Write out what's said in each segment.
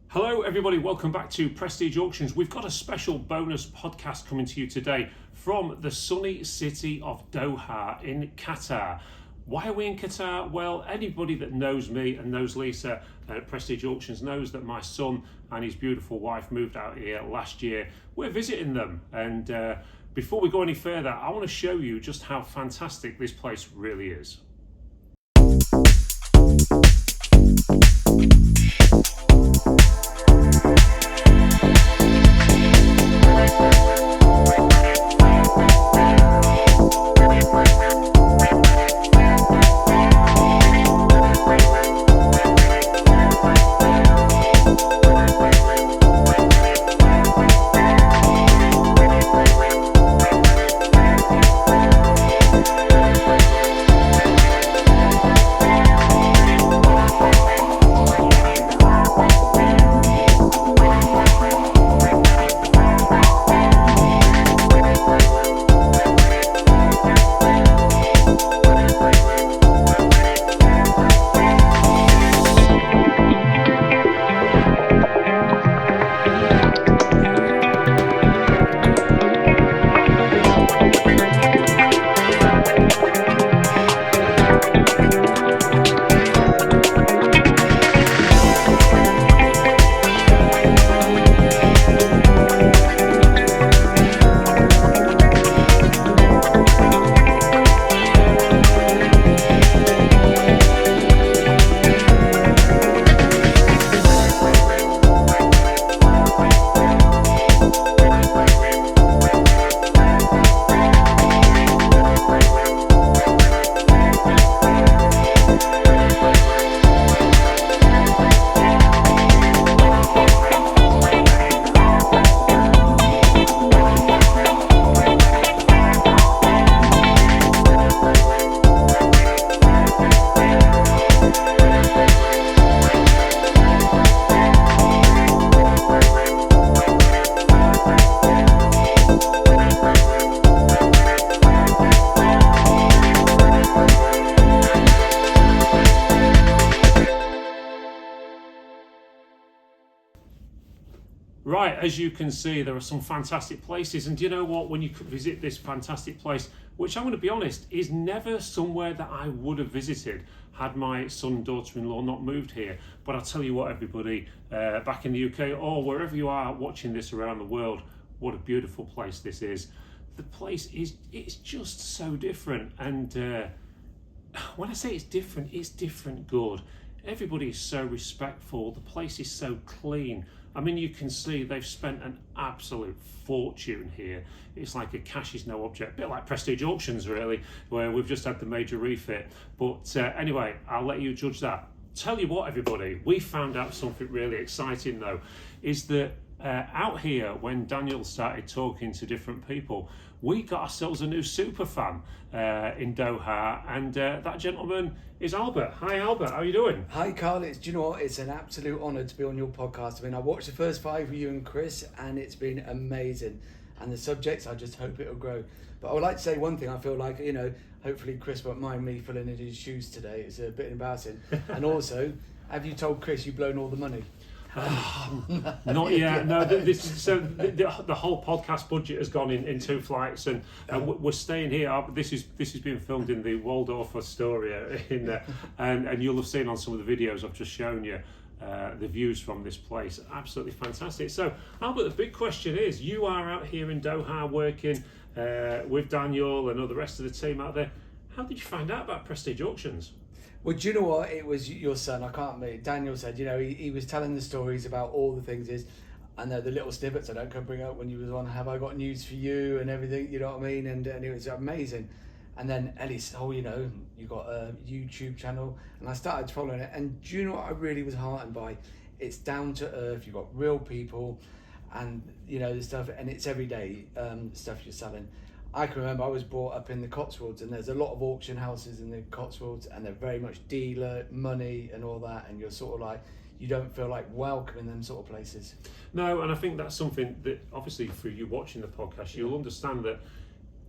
Hello everybody, welcome back to Prestige Auctions. We've got a special bonus podcast coming to you today from the sunny city of Doha in Qatar. Why are we in Qatar? Well, anybody that knows me and knows Lisa at Prestige Auctions knows that my son and his beautiful wife moved out here last year. We're visiting them, and before we go any further, I want to show you just how fantastic this place really is. Right, as you can see, there are some fantastic places, and do you know what, when you visit this fantastic place, which I'm going to be honest, is never somewhere that I would have visited had my son and daughter-in-law not moved here. But I'll tell you what, everybody, back in the UK or wherever you are watching this around the world, what a beautiful place this is. The place it's just so different, and when I say it's different good. Everybody is so respectful, the place is so clean. I mean, you can see they've spent an absolute fortune here. It's like a cash is no object, a bit like Prestige Auctions really, where we've just had the major refit. But anyway, I'll let you judge that. Tell you what, everybody, we found out something really exciting though, is that out here, when Daniel started talking to different people, we got ourselves a new superfan in Doha, and that gentleman is Abert. Hi Abert, how are you doing? Hi Carl, do you know what? It's an absolute honour to be on your podcast. I mean, I watched the first 5 with you and Chris, and it's been amazing. And the subjects, I just hope it'll grow. But I would like to say one thing. I feel like, hopefully Chris won't mind me filling in his shoes today. It's a bit embarrassing. And also, have you told Chris you've blown all the money? Not yet. No, the whole podcast budget has gone in two flights, and we're staying here. This is being filmed in the Waldorf Astoria, and you'll have seen on some of the videos I've just shown you the views from this place. Absolutely fantastic. So, Albert, the big question is: you are out here in Doha working with Daniel and all the rest of the team out there. How did you find out about Prestige Auctions? Well, do you know what? It was your son. I can't believe. Daniel said, he was telling the stories about all the things. I know the little snippets I don't bring up when you was on Have I Got News For You and everything, you know what I mean? And it was amazing. And then Ellie said, you got a YouTube channel. And I started following it. And do you know what I really was heartened by? It's down to earth. You've got real people and, the stuff. And it's everyday stuff you're selling. I can remember I was brought up in the Cotswolds, and there's a lot of auction houses in the Cotswolds, and they're very much dealer, money and all that, and you're sort of like, you don't feel like welcome in them sort of places. No, and I think that's something that obviously through you watching the podcast, you'll understand that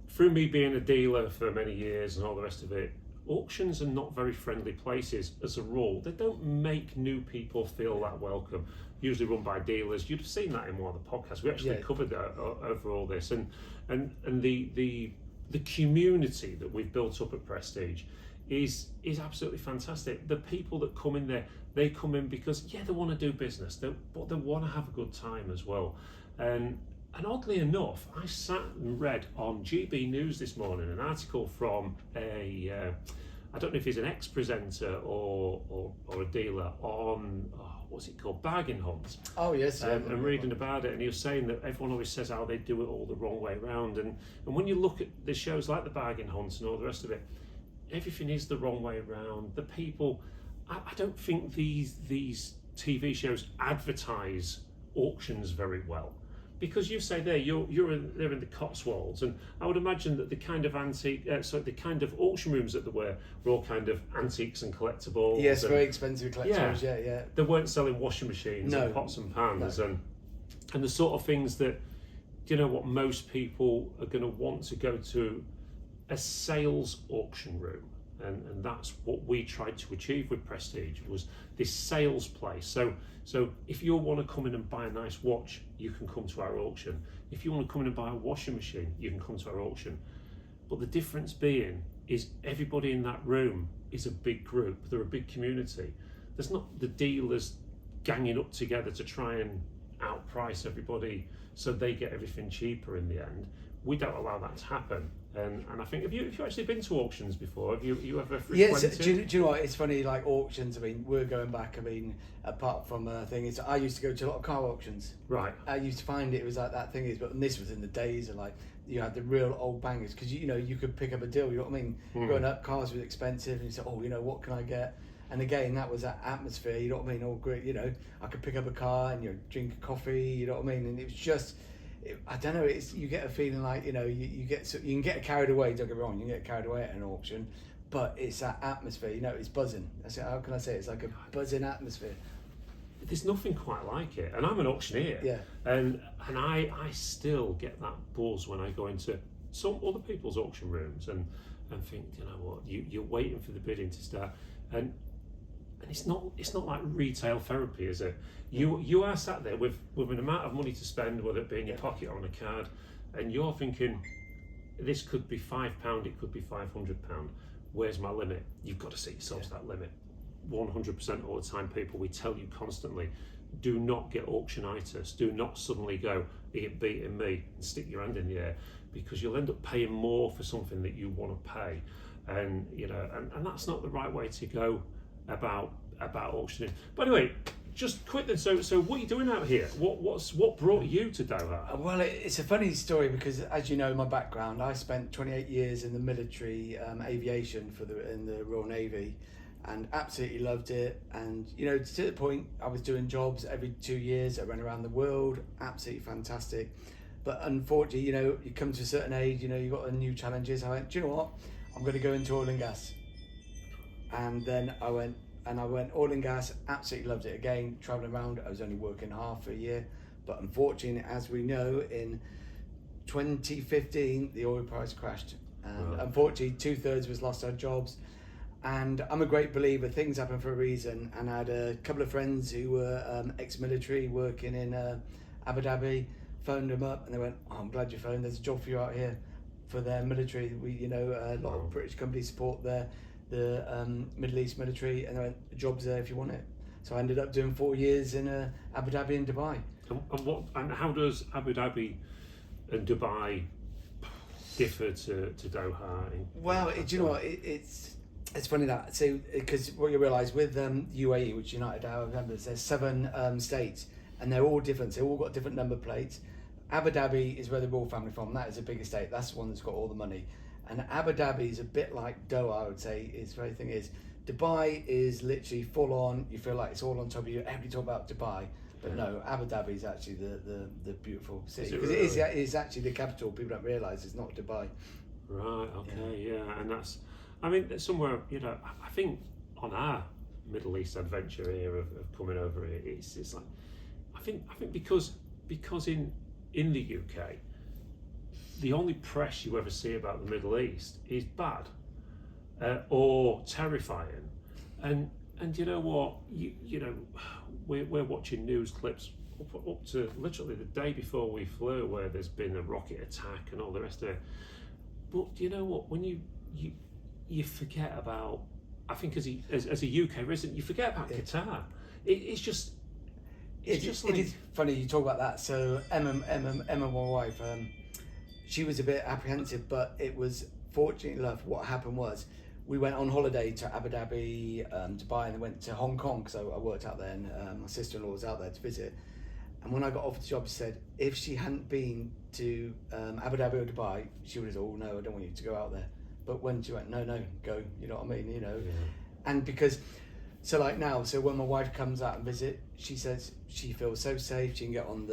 through me being a dealer for many years and all the rest of it, auctions are not very friendly places as a rule. They don't make new people feel that welcome. Usually run by dealers. You'd have seen that in one of the podcasts. We actually covered that over all this, and the community that we've built up at Prestige is absolutely fantastic. The people that come in there, they come in because they want to do business, but they want to have a good time as well. And oddly enough, I sat and read on GB News this morning an article from I don't know if he's an ex-presenter or a dealer on what's it called, bargain hunts. Oh yes. And reading about it, and he was saying that everyone always says how they do it all the wrong way around, and when you look at the shows like the bargain hunts and all the rest of it, everything is the wrong way around. The people, I don't think these TV shows advertise auctions very well. Because you say there, they're in the Cotswolds, and I would imagine that the kind of the kind of auction rooms that there were all kind of antiques and collectibles. Yes, very expensive collectibles. Yeah. They weren't selling washing machines and pots and pans and the sort of things that, what most people are going to want to go to a sales auction room. And that's what we tried to achieve with Prestige, was this sales place. So if you want to come in and buy a nice watch, you can come to our auction. If you want to come in and buy a washing machine, you can come to our auction. But the difference being is everybody in that room is a big group. They're a big community. There's not the dealers ganging up together to try and outprice everybody so they get everything cheaper in the end. We don't allow that to happen. And I think, have you actually been to auctions before? Have you ever frequented? Yes, do you know what? It's funny, like auctions, we're going back, apart from thing, I used to go to a lot of car auctions. Right. I used to find it was like that thing is, but this was in the days of you had the real old bangers, because you could pick up a deal, you know what I mean? Growing up, cars were expensive, and you said, what can I get? And again, that was that atmosphere, you know what I mean? All great, I could pick up a car and drink a coffee, you know what I mean? And it was just, I don't know. You get a feeling like you can get carried away. Don't get me wrong, you can get carried away at an auction, but it's that atmosphere. It's buzzing. That's it. How can I say it? It's like a buzzing atmosphere. There's nothing quite like it, and I'm an auctioneer. Yeah. And I still get that buzz when I go into some other people's auction rooms and think, you're waiting for the bidding to start, and it's not like retail therapy, is it? You are sat there with an amount of money to spend, whether it be in your pocket or on a card, and you're thinking, this could be £5, it could be £500. Where's my limit? You've got to set yourself to that limit. 100% all the time, people, we tell you constantly, do not get auctionitis. Do not suddenly go, you're beating me, and stick your hand in the air, because you'll end up paying more for something that you want to pay, and and that's not the right way to go about auctioning. But anyway, just quick then. So what are you doing out here? What brought you to Doha? Well, it's a funny story because, as you know, my background, I spent 28 years in the military aviation in the Royal Navy, and absolutely loved it. And to the point, I was doing jobs every 2 years. I ran around the world, absolutely fantastic. But unfortunately, you come to a certain age, you've got new challenges. I went, do you know what? I'm going to go into oil and gas. And then I went oil and gas, absolutely loved it again, traveling around. I was only working half a year, but unfortunately, as we know, in 2015, the oil price crashed. And unfortunately, 2/3 of us lost our jobs. And I'm a great believer, things happen for a reason. And I had a couple of friends who were ex-military working in Abu Dhabi, phoned them up and they went, I'm glad you phoned, there's a job for you out here for their military. We, a lot of British companies support the Middle East military, and they went, the job's there if you want it. So I ended up doing 4 years in Abu Dhabi and Dubai. And how does Abu Dhabi and Dubai differ to Doha? Well, do you know what? It's funny that, so because what you realise with UAE, which United Arab Emirates, there's 7 states, and they're all different. They've all got different number plates. Abu Dhabi is where the royal family from. That is the biggest state. That's the one that's got all the money. And Abu Dhabi is a bit like Doha, I would say. Its very thing is, Dubai is literally full on. You feel like it's all on top of you. Everybody talk about Dubai, but no, Abu Dhabi is actually the beautiful city, because it is actually the capital. People don't realise it's not Dubai. Right. Okay. Yeah. And that's, somewhere, I think on our Middle East adventure here of coming over here, it's like, I think because in the UK, the only press you ever see about the Middle East is bad. or terrifying. And you know what, you know, we're watching news clips up to literally the day before we flew, where there's been a rocket attack and all the rest of it. But you know what, when you forget about, I think as a UK resident, you forget about Qatar. It's just it is funny you talk about that. So Emma, my wife, she was a bit apprehensive, but it was fortunately enough. What happened was we went on holiday to Abu Dhabi, Dubai, and then went to Hong Kong because I worked out there, and my sister-in-law was out there to visit. And when I got offered the job, she said if she hadn't been to Abu Dhabi or Dubai, she would have said, "Oh no, I don't want you to go out there." But when she went, "No, go," you know what I mean? You know, and because. So like now, so when my wife comes out and visit, she says she feels so safe. She can get on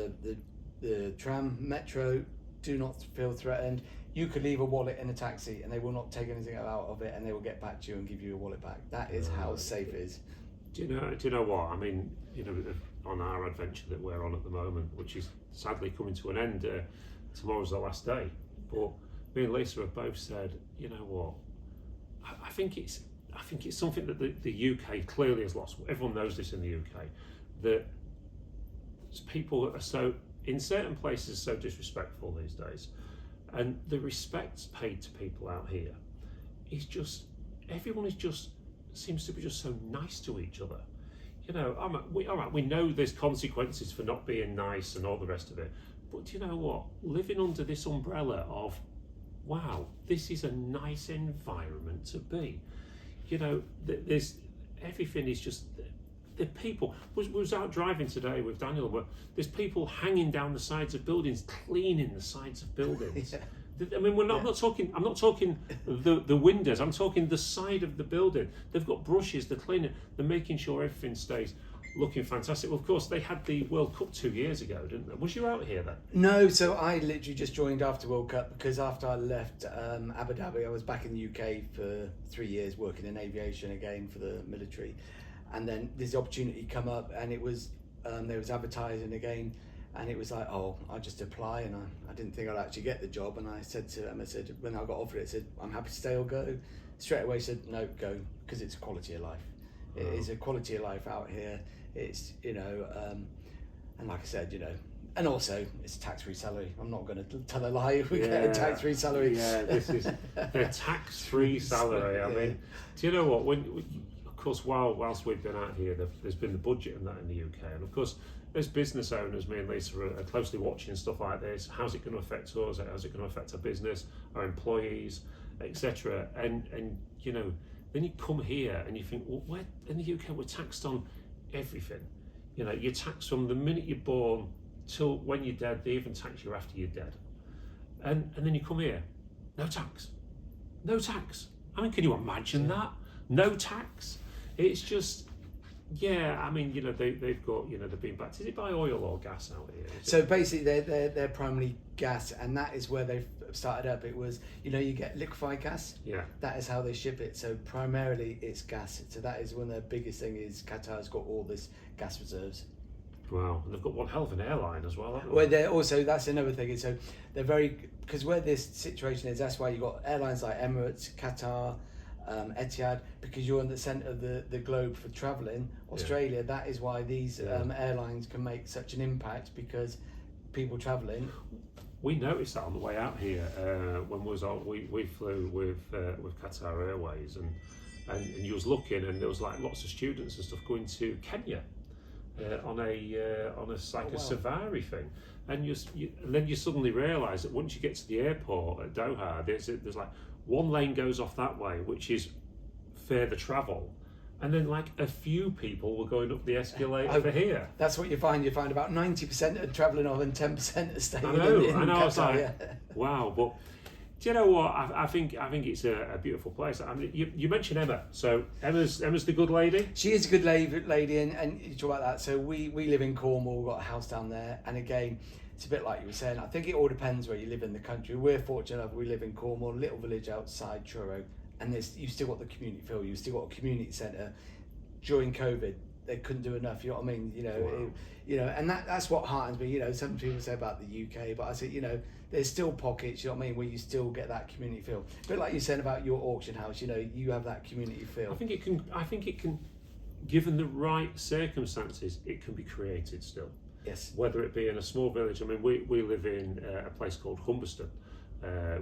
the tram, metro, do not feel threatened. You could leave a wallet in a taxi and they will not take anything out of it, and they will get back to you and give you your wallet back. That is how safe it is. Do you know what? I mean, you know, on our adventure that we're on at the moment, which is sadly coming to an end, tomorrow's the last day. But me and Lisa have both said, you know what? I think it's something that the UK clearly has lost. Everyone knows this in the UK, that people are so, in certain places, so disrespectful these days. And the respect paid to people out here is just, everyone is just, seems to be just so nice to each other. You know, all right, we know there's consequences for not being nice and all the rest of it. But do you know what? Living under this umbrella of, wow, this is a nice environment to be. You know, there's everything is just the people. Was out driving today with Daniel, where there's people hanging down the sides of buildings, cleaning the sides of buildings. I mean, I'm not talking the windows. I'm talking the side of the building. They've got brushes. They're cleaning. They're making sure everything stays looking fantastic. Well, of course, they had the World Cup 2 years ago, didn't they? Was you out here then? No, so I literally just joined after World Cup, because after I left Abu Dhabi, I was back in the UK for 3 years working in aviation again for the military, and then this opportunity come up, and it was there was advertising again, and it was like, oh, I'll just apply, and I didn't think I'd actually get the job, and I said to Emma, when I got offered it, I said, I'm happy to stay or go. Straight away said, no, go, because it's a quality of life. It is a quality of life out here. It's, you know, and like I said, you know, and also it's a tax-free salary. I'm not going to tell a lie. We get a tax-free salary. Yeah, this is the tax-free salary. I mean, do you know what? Of course, whilst we've been out here, there's been the budget and that in the UK, and of course, as business owners, me and Lisa are closely watching stuff like this. How's it going to affect us? How's it going to affect our business, our employees, etc.? And you know, then you come here and you think, well, where in the UK we're taxed on everything. You know, you're taxed from the minute you're born till when you're dead. They even tax you after you're dead. And then you come here, no tax. I mean, can you imagine that? No tax. It's just, yeah. I mean, you know, they've got, you know, they've been backed. Is it by oil or gas out here? So basically, they're primarily gas, and that is where they've started up. It was, you know, you get liquefied gas. Yeah. That is how they ship it. So primarily, it's gas. So that is one of the biggest thing is Qatar's got all this gas reserves. Wow, and they've got one hell of an airline as well, haven't they? Well, they're also, that's another thing. And so they're very, because where this situation is, that's why you got airlines like Emirates, Qatar, Etihad, because you're in the centre of the globe for travelling. Australia, that is why these airlines can make such an impact, because people travelling. We noticed that on the way out here when we flew with Qatar Airways, and you was looking, and there was like lots of students and stuff going to Kenya on a safari thing, and then you suddenly realise that once you get to the airport at Doha, there's like one lane goes off that way, which is further travel, and then like a few people were going up the escalator over here. That's what you find. You find about 90% are travelling off and 10% are staying in and I was Qatar, like, wow. But do you know what? I think it's a beautiful place. I mean, you mentioned Emma. So Emma's the good lady. She is a good lady, and you talk about that. So we live in Cornwall. We've got a house down there, and again, it's a bit like you were saying. I think it all depends where you live in the country. We're fortunate enough. We live in Cornwall, a little village outside Truro, and you've still got the community feel. You've still got a community centre. During COVID, they couldn't do enough. You know what I mean? Wow. And that's what heartens me. Some people say about the UK, but I say, there's still pockets. You know what I mean? Where you still get that community feel. A bit like you said about your auction house. You have that community feel. I think it can, given the right circumstances, it can be created still. Yes. Whether it be in a small village. I mean, we live in a place called Humberston,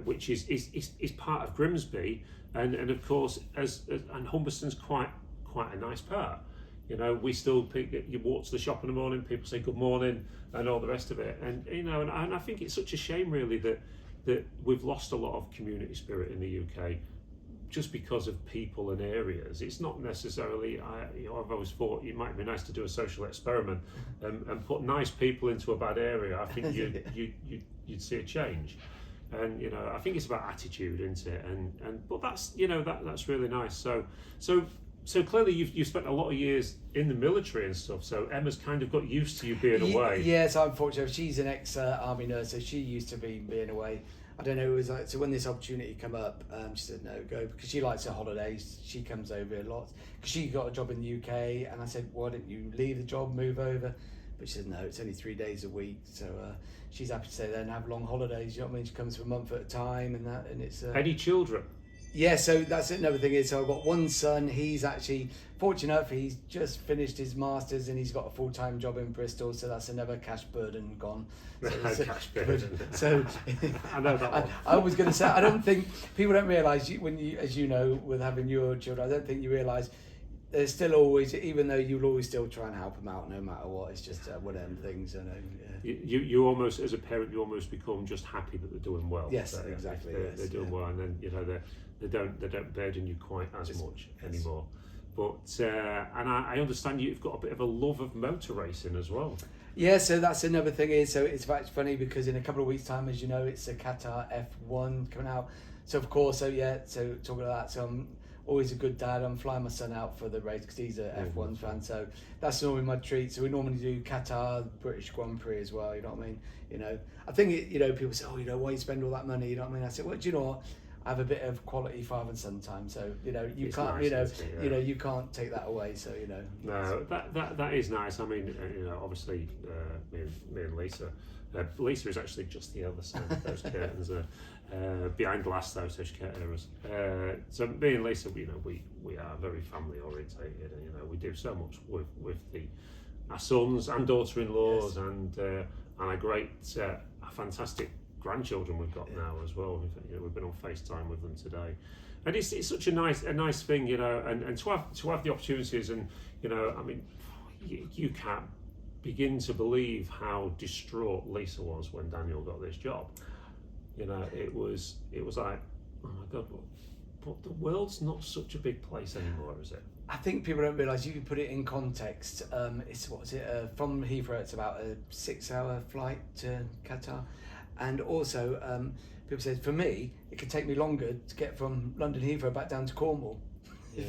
which is part of Grimsby, and of course and Humberston's quite a nice part. We still you walk to the shop in the morning, people say good morning and all the rest of it, and and I think it's such a shame really that we've lost a lot of community spirit in the UK just because of people and areas. It's not necessarily, I've always thought it might be nice to do a social experiment and put nice people into a bad area. I think you'd see a change. And I think it's about attitude, isn't it? But that's that's really nice. So clearly you've spent a lot of years in the military and stuff. So Emma's kind of got used to you being away. Yes, unfortunately, she's an ex-army nurse, so she used to be being away. I don't know. It was like, so when this opportunity came up, she said no, go, because she likes her holidays. She comes over a lot because she got a job in the UK, and I said, why don't you leave the job, move over? But she said no, it's only 3 days a week, so she's happy to stay there and have long holidays. You know what I mean? She comes for a month at a time, and it's. Any children? Yeah, so that's another thing is, so I've got one son. He's actually fortunate enough, he's just finished his masters and he's got a full-time job in Bristol, so that's another cash burden gone. Cash burden. So I know that one. I was going to say, I don't think people don't realise when you, as you know, with having your children, I don't think you realise there's still always, even though you'll always still try and help them out no matter what. It's just one of them things, I know. Yeah. You almost, as a parent, you almost become just happy that they're doing well. Yes, exactly. They're doing well, and then they don't burden you quite as much anymore. But and I understand you've got a bit of a love of motor racing as well. Yeah, so that's another thing is, so it's funny because in a couple of weeks' time, as you know, it's a Qatar F1 coming out. So of course, so talking about that, so I'm always a good dad. I'm flying my son out for the race because he's a F1 fan. So that's normally my treat. So we normally do Qatar, British Grand Prix as well. You know what I mean? I think people say, oh, why you spend all that money? You know what I mean? I said, well, do you know what? I have a bit of quality father and son time. So you It's can't, nice, you can't take that away. So No, that is nice. I mean, obviously, me and Lisa. Lisa is actually just the other side of those curtains. Behind glass though, so she can't hear us. So me and Lisa, we are very family orientated, and we do so much with our sons and daughter-in-laws, and a fantastic grandchildren we've got now as well. In fact, we've been on FaceTime with them today, and it's such a nice thing, and to have the opportunities, and I mean, you can't begin to believe how distraught Lisa was when Daniel got this job. It was like, oh my God, but the world's not such a big place anymore, is it? I think people don't realise, you can put it in context. It's from Heathrow, it's about a 6-hour flight to Qatar. And also, people said, for me, it could take me longer to get from London Heathrow back down to Cornwall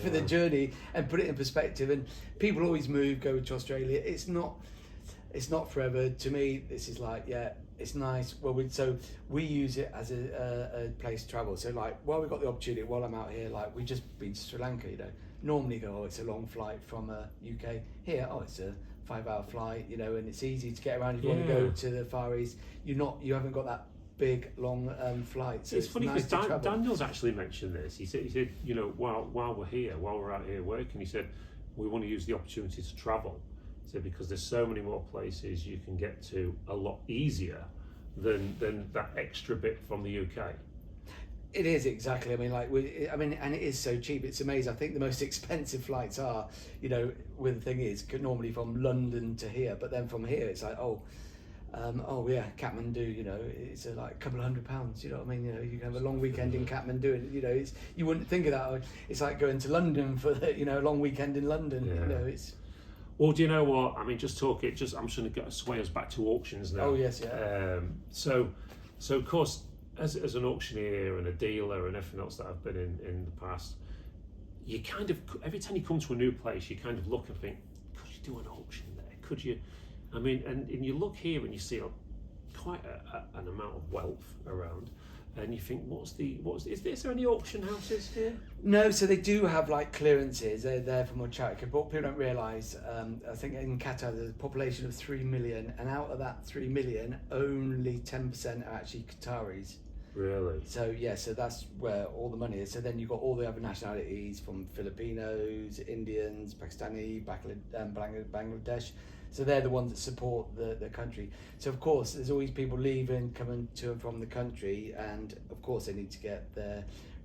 for the journey, and put it in perspective. And people always go to Australia. It's not forever. To me, this is like, it's nice. Well, we use it as a place to travel. So like, while we got the opportunity, while I'm out here, like we just been to Sri Lanka, normally go, oh, it's a long flight from UK. Here, oh, it's a 5-hour flight, and it's easy to get around. If you want to go to the Far East, you haven't got that big long flight. So it's funny nice because Daniel's actually mentioned this. He said, while we're out here working, he said we want to use the opportunity to travel. So because there's so many more places you can get to a lot easier than that extra bit from the UK. It is, exactly. I mean, and it is so cheap. It's amazing. I think the most expensive flights are, where the thing is, normally from London to here, but then from here it's like, Kathmandu, it's like a couple of £100, you know what I mean? You can have a long weekend in Kathmandu, and you wouldn't think of that. It's like going to London for a long weekend in London. It's. Well, do you know what? I mean, I'm just going to sway us back to auctions now. Oh yes, yeah. So of course, as an auctioneer and a dealer and everything else that I've been in the past, you kind of, every time you come to a new place, you kind of look and think, could you do an auction there? Could you? I mean, and you look here and you see quite an amount of wealth around. and you think, is there any auction houses here? No, so they do have like clearances. They're there for more charity, but what people don't realise, I think in Qatar there's a population of 3 million, and out of that 3 million, only 10% are actually Qataris. Really? So yeah, so that's where all the money is. So then you've got all the other nationalities, from Filipinos, Indians, Pakistani, Bangladesh. So they're the ones that support the country. So of course, there's always people leaving, coming to and from the country, and of course they need to get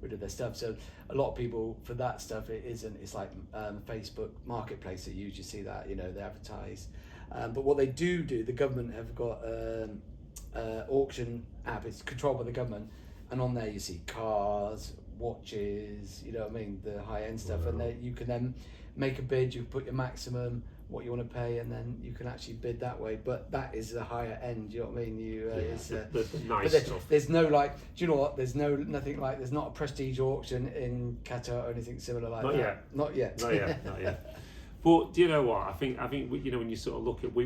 rid of their stuff. So a lot of people, for that stuff, it's like Facebook Marketplace that you usually see that, they advertise. But what they do, the government have got auction app. It's controlled by the government, and on there you see cars, watches, the high-end stuff. Wow. And you can then make a bid. You put your maximum, what you want to pay, and then you can actually bid that way. But that is the higher end. You know what I mean? It's the nice but stuff. there's no do you know what? There's not a prestige auction in Qatar or anything similar like that. Not yet. Not yet. But do you know what? I think when you sort of look at, me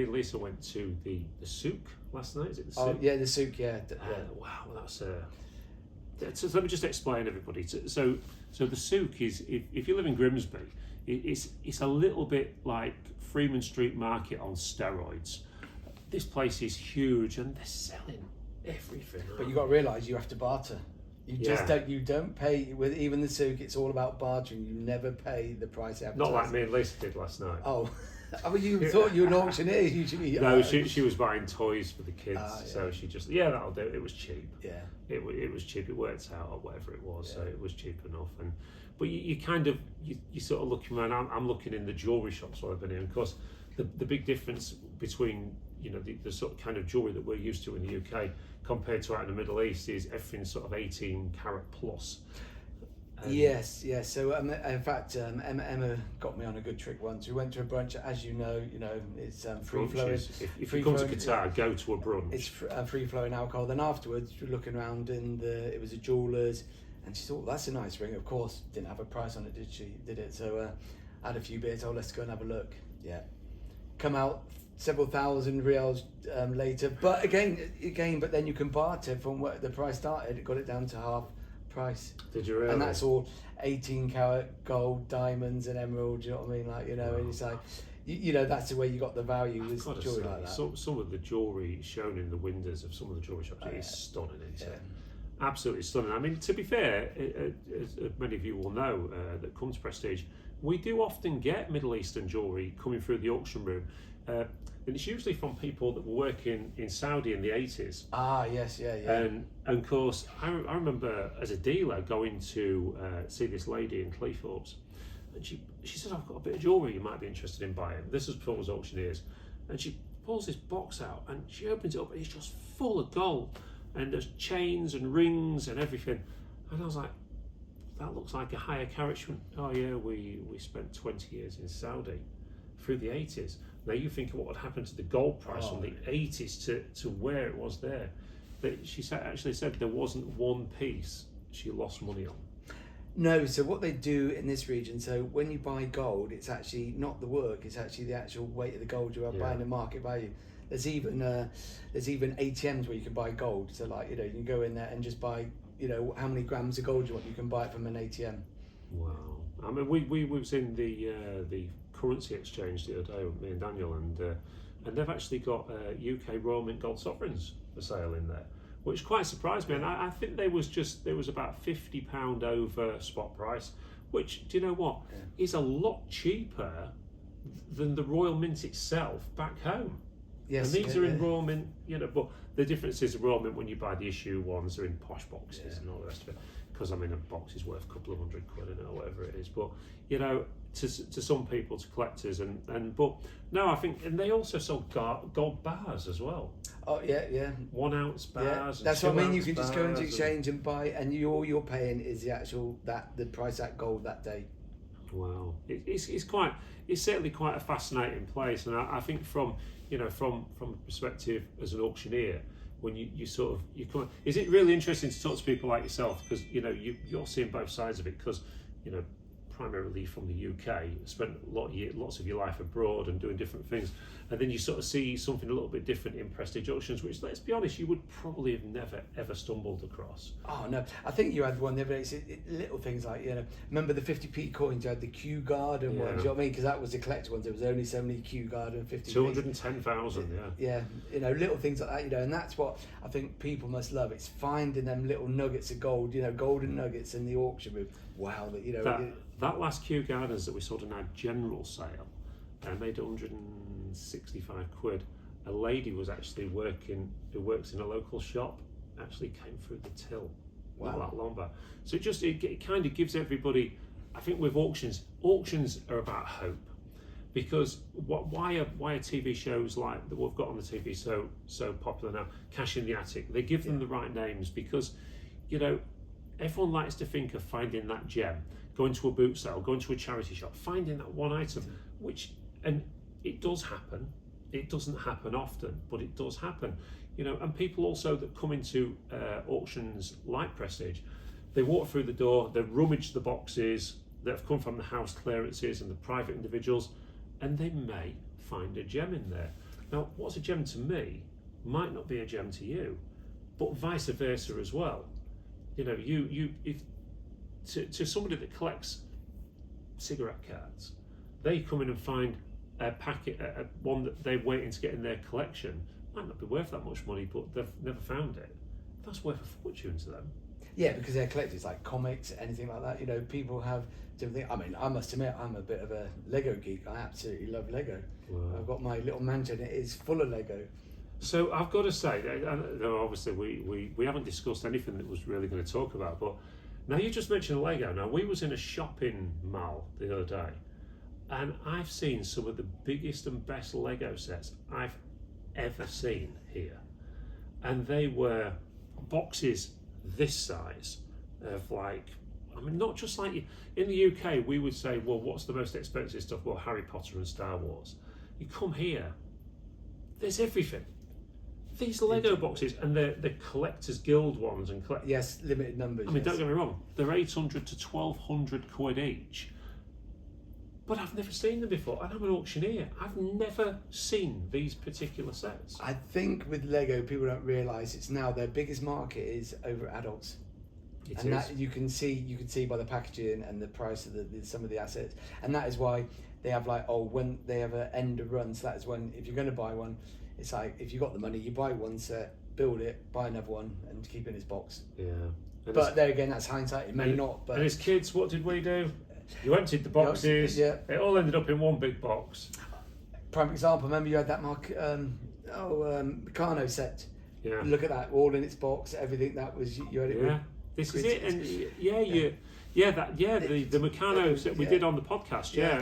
and Lisa went to the souk last night. Is it the souk? Oh yeah, the souk. Yeah. Wow, that's so let me just explain, everybody. So the souk is, if you live in Grimsby, it's a little bit like Freeman Street Market on steroids. This place is huge, and they're selling everything. But you got to realise you have to barter. You don't pay with even the souk. It's all about bartering. You never pay the price advertised. Not like me and Lisa did last night. Oh, I mean, you thought you were an auctioneer usually. No, she was buying toys for the kids, so she just that'll do. It was cheap. Yeah, it was cheap. It worked out or whatever it was, so it was cheap enough. But you kind of you sort of looking around. I'm looking in the jewellery shops while I've been here, and of course the big difference between the sort of kind of jewellery that we're used to in the UK compared to out in the Middle East is everything's sort of 18 carat plus. Yes. So in fact, Emma got me on a good trick once. We went to a brunch, as you know, it's free flowing. If you come to Qatar, go to a brunch. It's free flowing alcohol. Then afterwards, we're looking around it was a jeweller's, and she thought, that's a nice ring. Of course, didn't have a price on it, did she? Did it? So I had a few beers. Let's go and have a look. Yeah, come out several thousand riyals later. But again, but then you can barter from what the price started. It got it down to half price. Did you really? And that's all 18 carat gold, diamonds, and emerald. You know what I mean? Like and it's like, that's the way you got the value with jewelry like that. Some of the jewelry shown in the windows of some of the jewelry shops is stunning. It's absolutely stunning. I mean, to be fair, as many of you will know that come to Prestige, we do often get Middle Eastern jewelry coming through the auction room. And it's usually from people that were working in Saudi in the 80s. Yes, yeah. And of course, I remember as a dealer going to see this lady in Cleethorpes, and she said, I've got a bit of jewellery you might be interested in buying. This was before it was auctioneers. And she pulls this box out, and she opens it up, and it's just full of gold. And there's chains and rings and everything. And I was like, that looks like a higher carat. She went, oh yeah, we spent 20 years in Saudi through the 80s. Now you think of what would happen to the gold price from the 80s to where it was there. But she actually said there wasn't one piece she lost money on. No, so what they do in this region, so when you buy gold, it's actually not the work, it's actually the actual weight of the gold you are buying, the market value. There's even ATMs where you can buy gold. So like, you can go in there and just buy, how many grams of gold you want, you can buy it from an ATM. Wow. I mean, we was in the currency exchange the other day with me and Daniel, and they've actually got UK Royal Mint gold sovereigns for sale in there, which quite surprised me. And I think there was about £50 over spot price, which, do you know what, is a lot cheaper than the Royal Mint itself back home. Yes, and these are in Royal Mint, but the difference is the Royal Mint, when you buy the issue ones, are in posh boxes and all the rest of it. Because a box is worth a couple of £100 or whatever it is. But to some people, to collectors, but no, I think, and they also sell gold bars as well. Oh yeah. 1 ounce bars. Yeah. That's what I mean. You can just go into and exchange and buy, and all you're paying is the actual the price at gold that day. Wow, it's certainly quite a fascinating place, and I think from a perspective as an auctioneer, when you come, is it really interesting to talk to people like yourself, because you're seeing both sides of it, because primarily from the UK, spent lots of your life abroad and doing different things, and then you sort of see something a little bit different in prestige auctions, which, let's be honest, you would probably have never ever stumbled across. Oh no, I think you had one the other day. Little things like, remember the 50p coins? You had the Kew Garden ones. You know what I mean? Because that was the collector ones. There was only so many Kew Garden 50p. 210,000. Yeah. Yeah, little things like that. And that's what I think people must love. It's finding them little nuggets of gold. Golden nuggets in the auction room. Wow, that last Kew Gardens that we sold in our general sale, made 165 quid. A lady was actually who works in a local shop, actually came through the till. Wow. Not that long back. So it kind of gives everybody, I think with auctions are about hope, because why are TV shows like that we've got on the TV so popular now? Cash in the Attic. They give them the right names because, everyone likes to think of finding that gem, going to a boot sale, going to a charity shop, finding that one item, and it does happen. It doesn't happen often, but it does happen. And people also that come into auctions like Prestige, they walk through the door, they rummage the boxes that have come from the house clearances and the private individuals, and they may find a gem in there. Now, what's a gem to me might not be a gem to you, but vice versa as well. If to somebody that collects cigarette cards, they come in and find a packet, one that they're waiting to get in their collection, might not be worth that much money, but they've never found it. That's worth a fortune to them. Yeah, because they're collectors, like comics, anything like that. People have different things. I mean, I must admit, I'm a bit of a Lego geek. I absolutely love Lego. Wow. I've got my little mansion. It is full of Lego. So I've got to say, obviously we haven't discussed anything that was really going to talk about, but now you just mentioned Lego. Now, we was in a shopping mall the other day, and I've seen some of the biggest and best Lego sets I've ever seen here. And they were boxes this size of not just like in the UK, we would say, well, what's the most expensive stuff? Well, Harry Potter and Star Wars. You come here, there's everything. These Lego boxes, and the Collectors Guild ones, and yes, limited numbers. I mean, don't get me wrong, they're 800 to 1,200 quid each. But I've never seen them before, and I'm an auctioneer. I've never seen these particular sets. I think with Lego, people don't realise it's now their biggest market is over adults. That you can see by the packaging and the price of some of the assets, and that is why they have when they have an end of run. So that is when, if you're going to buy one, it's like if you got the money, you buy one set, build it, buy another one, and keep it in his box. Yeah. But there again, that's hindsight. It may not. But and as kids, what did we do? You emptied the boxes. Yeah. It all ended up in one big box. Prime example. Remember, you had that Meccano set. Yeah. Look at that, all in its box. Everything that was you had it. Yeah. This is it, and the Meccano set we did on the podcast. Yeah.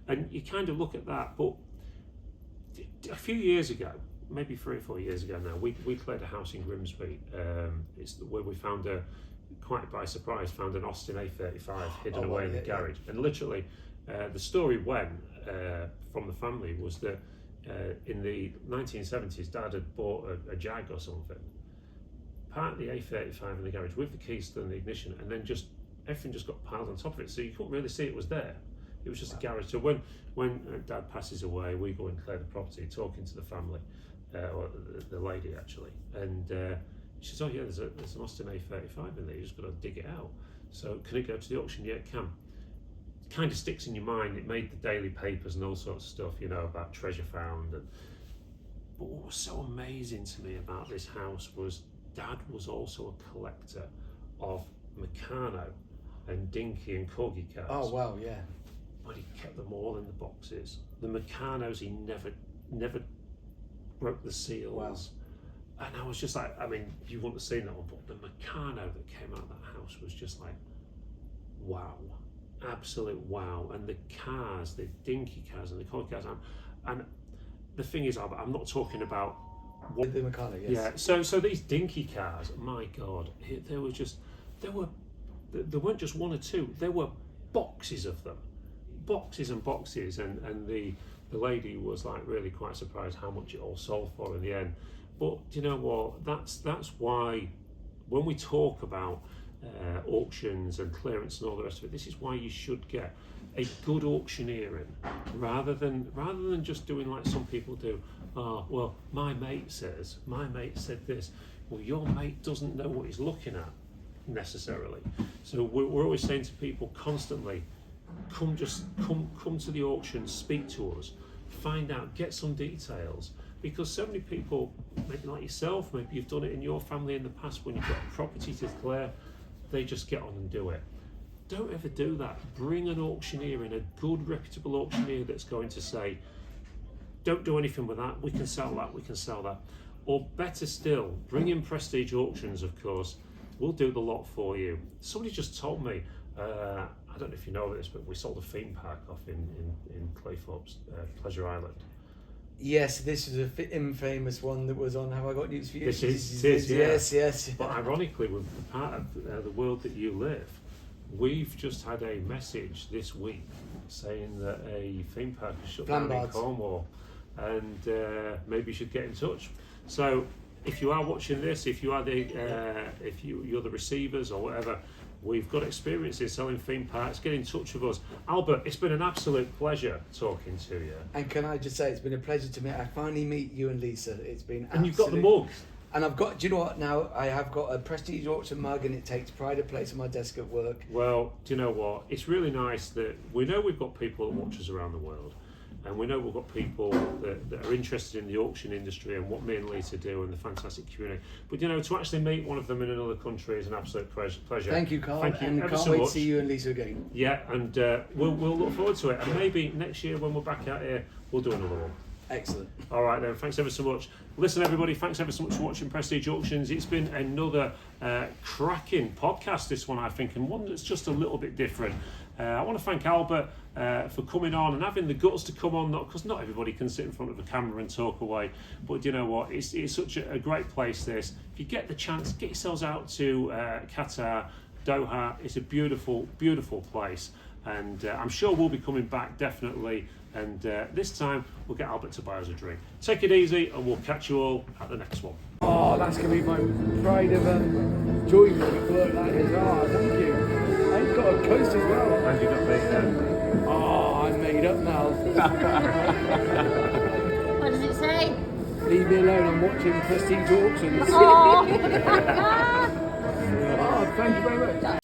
And you kind of look at that, but a few years ago, maybe 3 or 4 years ago now, we cleared a house in Grimsby. It's where we found quite by surprise, found an Austin A35 hidden away in the garage. And literally, the story went from the family was that in the 1970s, Dad had bought a Jag or something, parked the A35 in the garage with the keys to the ignition, and then everything just got piled on top of it, so you couldn't really see it was there. It was just a garage. So when Dad passes away, we go and clear the property, talking to the family, or the lady actually, and she says, "Oh yeah, there's an Austin A35 in there. You just got to dig it out. So can it go to the auction? Yeah, it can." It kind of sticks in your mind. It made the daily papers and all sorts of stuff, about treasure found. But what was so amazing to me about this house was Dad was also a collector of Meccano and Dinky and Corgi cards. Oh wow, yeah. But he kept them all in the boxes. The Meccanos, he never broke the seals. Wow. And I was just like, I mean, you wouldn't have seen that one, but the Meccano that came out of that house was just like, wow, absolute wow. And the cars, the Dinky cars and the Corgi cars, and the thing is, I'm not talking about the Meccano, yes. Yeah. So these Dinky cars, my God, there weren't just one or two. There were boxes of them. Boxes and boxes, and the lady was like really quite surprised how much it all sold for in the end. But you know what? That's why when we talk about auctions and clearance and all the rest of it. This is why you should get a good auctioneer in, rather than just doing like some people do. Oh, well, my mate said this. Well, your mate doesn't know what he's looking at necessarily. So we're always saying to people constantly, come to the auction, speak to us, find out, get some details, because so many people, maybe like yourself, maybe you've done it in your family in the past when you've got a property to declare, they just get on and do it. Don't ever do that. Bring an auctioneer in, a good reputable auctioneer that's going to say, don't do anything with that, we can sell that. Or better still, bring in Prestige Auctions, of course, we'll do the lot for you. Somebody just told me, I don't know if you know this, but we sold a theme park off in Claythorpe's Pleasure Island. Yes, this is an infamous one that was on Have I Got News for You? This is, yeah. Yes. But ironically, with the part of the world that you live, we've just had a message this week saying that a theme park is shut down in Cornwall, and maybe you should get in touch. So if you are watching this, if you are you're the receivers or whatever, we've got experience in selling theme parks, get in touch with us. Albert, it's been an absolute pleasure talking to you. And can I just say, it's been a pleasure to meet. I finally meet you and Lisa. It's been And you've got the mug. And I've got, do you know what, now I have got a Prestige Auction mug, and it takes pride of place on my desk at work. Well, do you know what? It's really nice that we know we've got people that watch us around the world, and we know we've got people that are interested in the auction industry and what me and Lisa do and the fantastic community. But you know, to actually meet one of them in another country is an absolute pleasure. Thank you, Carl. Thank you and ever can't so wait much. to see you and Lisa again. Yeah, and we'll look forward to it. And maybe next year when we're back out here, we'll do another one. Excellent. All right then, thanks ever so much. Listen everybody, thanks ever so much for watching Prestige Auctions. It's been another cracking podcast, this one, I think, and one that's just a little bit different. I want to thank Albert for coming on and having the guts to come on, because not everybody can sit in front of a camera and talk away. But you know what, it's such a great place, this. If you get the chance, get yourselves out to Qatar, Doha. It's a beautiful, beautiful place. And I'm sure we'll be coming back, definitely. And this time, we'll get Albert to buy us a drink. Take it easy, and we'll catch you all at the next one. Oh, that's going to be my pride of joy work, that is. Oh, thank you. And it's got a coast as well. And you got the Oh, I'm made up now. What does it say? Leave me alone, I'm watching Prestige Auctions. Oh. Oh, thank you very much.